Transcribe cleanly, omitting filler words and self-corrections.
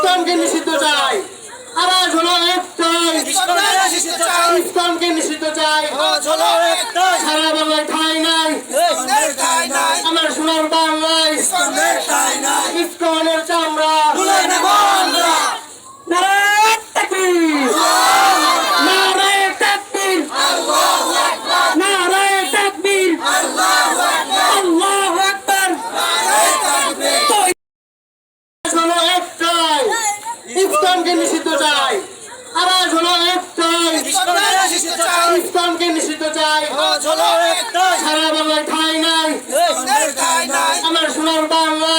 ইসলামকে নিষিদ্ধ চাই। আওয়াজ হলো একটাই, ইসলামকে নিষিদ্ধ চাই। সারা বাংলায় ঠাঁই নাই, আমার সোনার বাংলায় ইসকনের চামড়া। নারায়ে তাকবীর, নারায়ে তাকবীর, নারায়ে তাকবীর, আল্লাহু আকবার। হলো একটাই, ইসলামকে নিষিদ্ধ চাই। আওয়াজ হলো একটাই, ইসলামকে নিষিদ্ধ চাই। সারা বাংলায় ঠাঁই নাই, আমার সোনার বাংলা